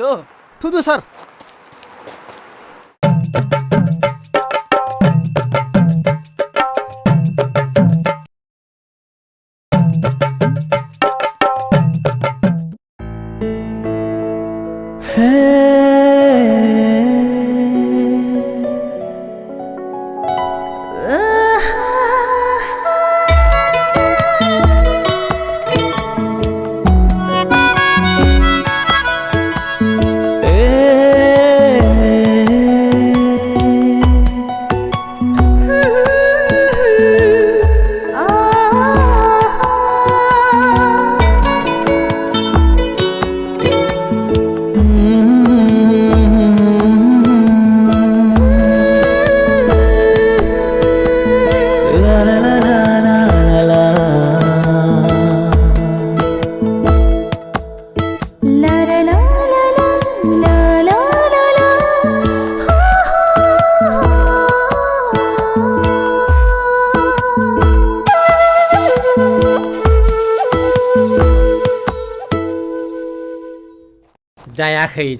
Tuh sir.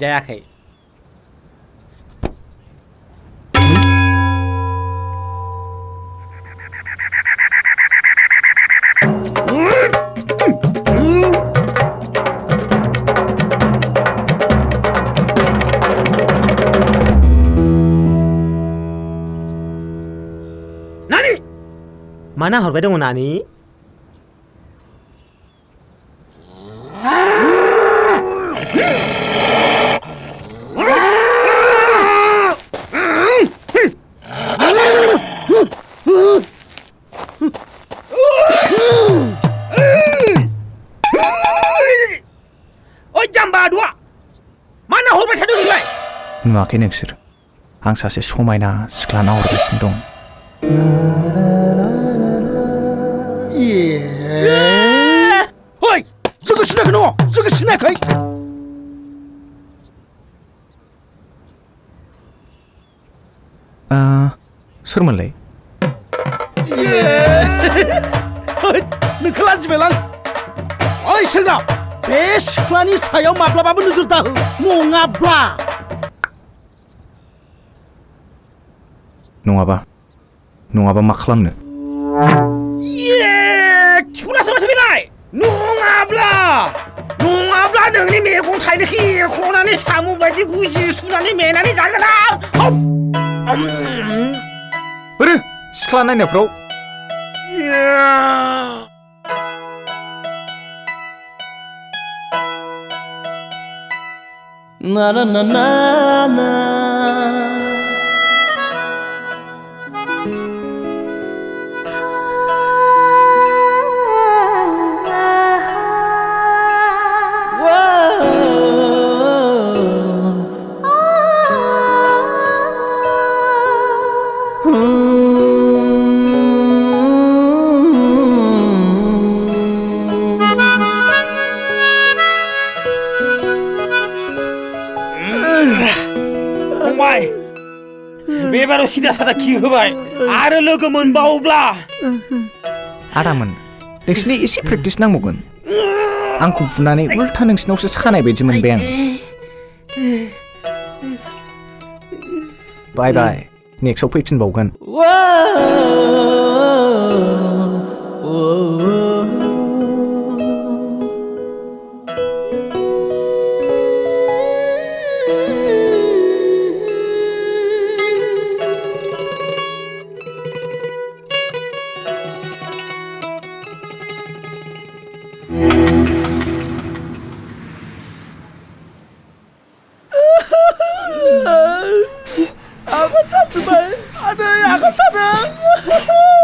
जायाखै नानी माना हरबाय दङ नानी नुवाखै नोंसोर आं सासे समायना सिख्ला नाहरगासिनो दं ओइ जोंखौ सिनायखै नङ जोंखौ सिनायखै सोरमोनलाय नोंखौ लाजिबायलां ओइ सेंग्रा बे सिख्लानि सायाव माब्लाबाबो नोजोर दाहो नङाबा मा खालामनो खिखौलासो माथो बेलाय नङाब्ला नोंनि मैगं थाइनो खेख'नानै साम' बायदि गुजि सुनानै मेनानै जागोन आं बोरो सिख्ला नायनायफ्राव ना ना ना ना ना बेबाराव सिदा सादा खि होबाय आरो लोगो मोनबावोब्ला आदामोन नोंसिनि एसे प्रेक्टिस नांबावगोन आंखौ बुनानै उल्था नोंसिनावसो सानाय बायदि मोनबाय आं बाय बाय नेक्स्टआव फैफिनबावगोन Aku sadar, ada yang aku sadar.